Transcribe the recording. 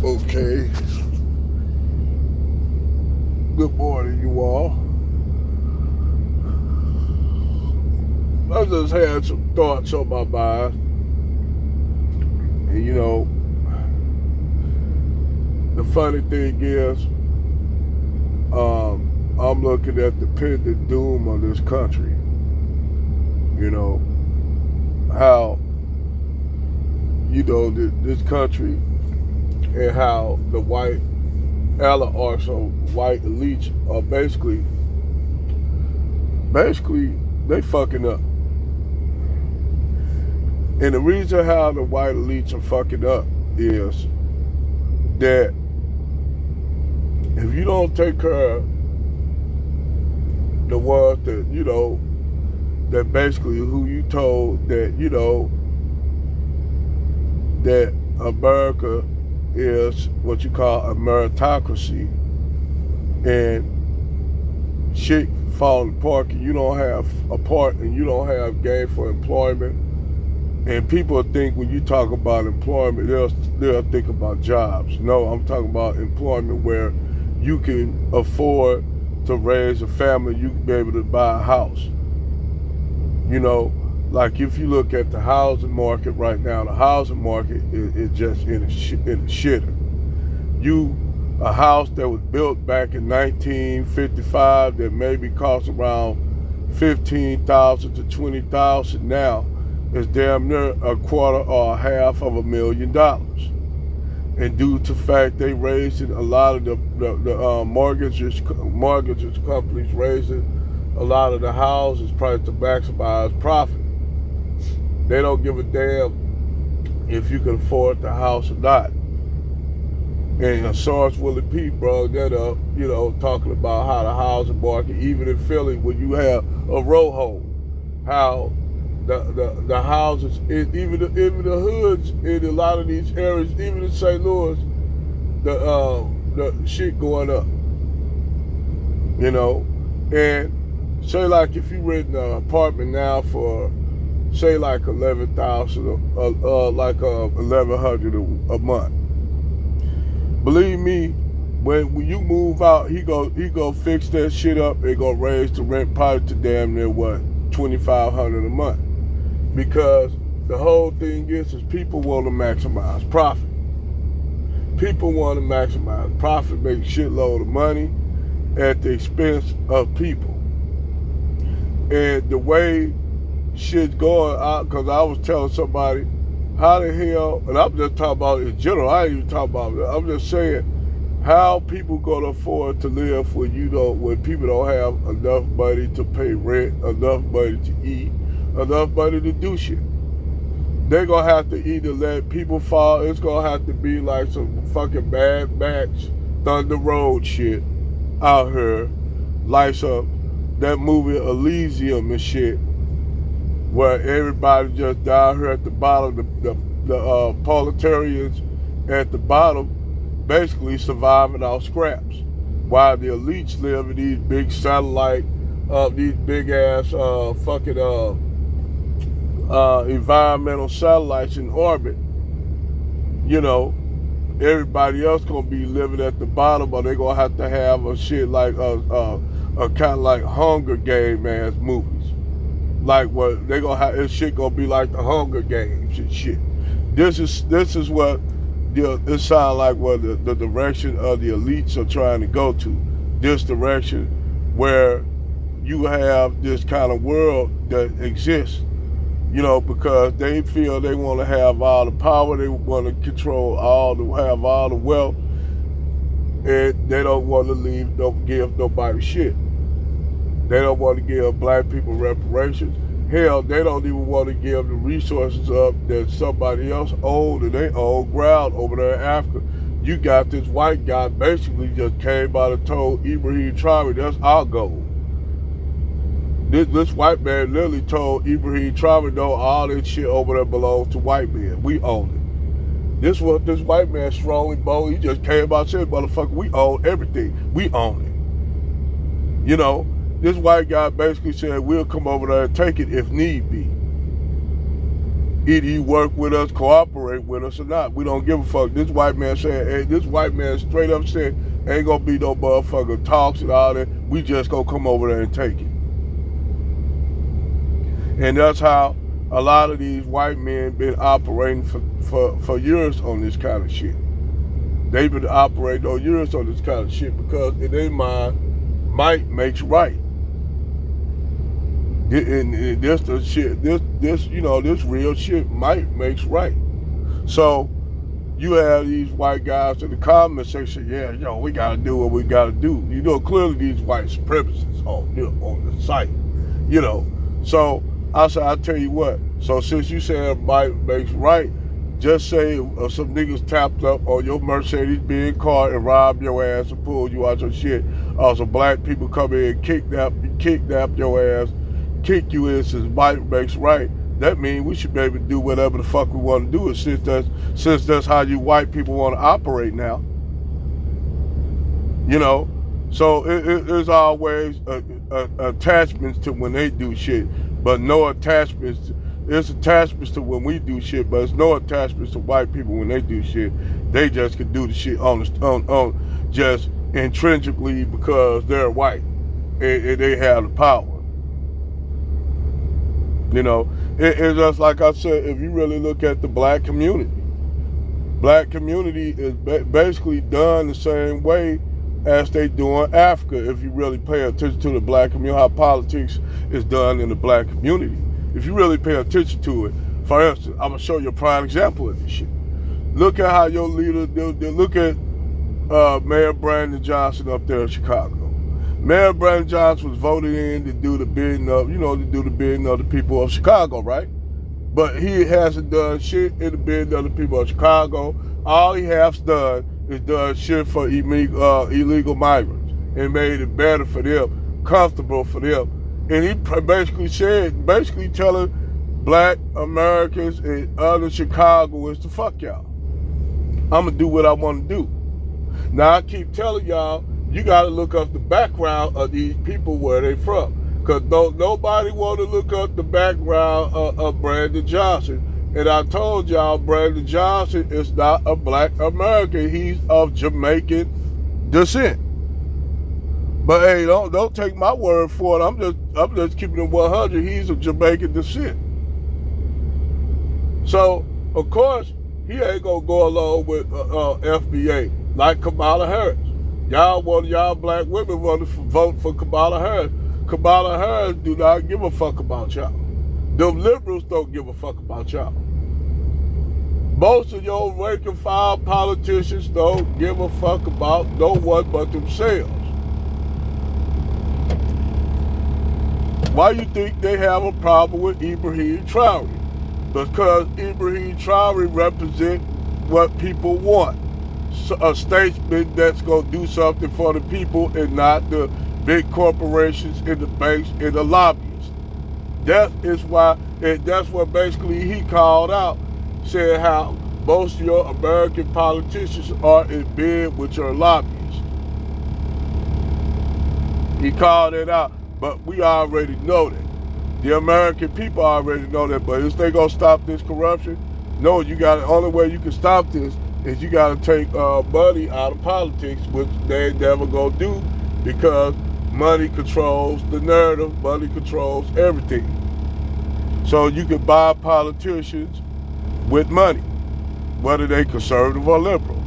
Okay. Good morning, you all. I just had some thoughts on my mind. And the funny thing is, I'm looking at the pending doom of this country. You know, how, this country and how the white oligarchs or white elites are basically, they fucking up. And the reason how the white elites are fucking up is that if you don't take care of the ones that basically who you told that, that America is what you call a meritocracy and shit falling apart and you don't have you don't have gainful employment. And people think when you talk about employment, they'll think about jobs. No, I'm talking about employment where you can afford to raise a family, you can be able to buy a house. Like if you look at the housing market right now, the housing market is just in a shitter. A house that was built back in 1955 that maybe cost around $15,000 to $20,000 now is damn near a quarter or a half of $1,000,000. And due to the fact they raising a lot of the mortgages companies raising a lot of the houses price to maximize profit. They don't give a damn if you can afford the house or not. And Sarge Willie P brought that up, talking about how the housing market, even in Philly, when you have a row home, how the houses, even the hoods in a lot of these areas, even in St. Louis, the shit going up, and say like if you rent an apartment now for say like 11,000, like 1,100 a month. Believe me, when you move out, he go fix that shit up. They gonna raise the rent probably to damn near what 2,500 a month, because the whole thing is people want to maximize profit. People want to maximize profit, make shitload of money at the expense of people. And the way shit's going out, because I was telling somebody, how the hell, and I'm just talking about in general, I ain't even talking about it. I'm just saying, how people gonna afford to live when people don't have enough money to pay rent, enough money to eat, enough money to do shit. They're gonna have to either let people fall, it's gonna have to be like some fucking Mad Max Thunder Road shit out here, like that movie Elysium and shit, where everybody just down here at the bottom, the proletarians at the bottom, basically surviving off scraps, while the elites live in these big satellite, these big ass fucking environmental satellites in orbit. Everybody else gonna be living at the bottom, or they gonna have to have a shit like a kind of like Hunger Game ass movies. Like what they gonna have, this shit gonna be like the Hunger Games and shit. This is what it sounds like what the direction of the elites are trying to go to. This direction where you have this kind of world that exists, because they feel they want to have all the power, they want to control have all the wealth, and they don't want to don't give nobody shit. They don't want to give black people reparations. Hell, they don't even want to give the resources up that somebody else owned, and they own ground over there in Africa. You got this white guy basically just came by and told Ibrahim Traore, that's our goal. This white man literally told Ibrahim Traore, no, all this shit over there belongs to white men. We own it. This white man strongly bold. He just came by and said, motherfucker, we own everything. We own it. This white guy basically said, we'll come over there and take it if need be. Either you work with us, cooperate with us or not. We don't give a fuck. This white man said, hey, this white man straight up said, ain't gonna be no motherfucker talks and all that. We just gonna come over there and take it. And that's how a lot of these white men been operating for years on this kind of shit. They've been operating on years on this kind of shit because in their mind, might makes right. And this the shit, this you know, this real shit might makes right. So you have these white guys in the comment section, yeah, yo, we gotta do what we gotta do. You know, clearly these white supremacists on the site, you know. So I said, I'll tell you what. So since you said might makes right, just say some niggas tapped up on your Mercedes-Benz car and robbed your ass and pulled you out your shit. Some black people come in and kidnap your ass, kick you in since might makes right. That means we should be able to do whatever the fuck we want to do. Since that's how you white people want to operate now. You know, so it's always attachments to when they do shit, but no attachments. It's attachments to when we do shit, but it's no attachments to white people when they do shit. They just can do the shit on just intrinsically because they're white and they have the power. You know, it's just like I said, if you really look at the black community is basically done the same way as they do in Africa. If you really pay attention to the black community, how politics is done in the black community. If you really pay attention to it, for instance, I'm gonna show you a prime example of this shit. Look at how your leader, look at Mayor Brandon Johnson up there in Chicago. Mayor Brandon Johnson was voted in to do the bidding of, the people of Chicago, right? But he hasn't done shit in the bidding of the people of Chicago. All he has done is done shit for illegal migrants and made it better for them, comfortable for them. And he basically telling black Americans and other Chicagoans to fuck y'all. I'm gonna do what I want to do. Now I keep telling y'all, you gotta look up the background of these people, where they from. Cause nobody wanna look up the background of Brandon Johnson. And I told y'all, Brandon Johnson is not a black American. He's of Jamaican descent. But hey, don't take my word for it. I'm just keeping it 100. He's of Jamaican descent. So of course he ain't gonna go along with FBA like Kamala Harris. Y'all black women want to vote for Kamala Harris. Kamala Harris do not give a fuck about y'all. Them liberals don't give a fuck about y'all. Most of your rank and file politicians don't give a fuck about no one but themselves. Why you think they have a problem with Ibrahim Traore? Because Ibrahim Traore represents what people want. A statesman that's going to do something for the people and not the big corporations and the banks and the lobbyists. That's what basically he called out, said how most of your American politicians are in bed with your lobbyists. He called it out, but we already know that. The American people already know that, but is they gonna stop this corruption? No, the only way you can stop this is you gotta take money out of politics, which they never gonna do because money controls the narrative, money controls everything. So you can buy politicians with money, whether they conservative or liberal.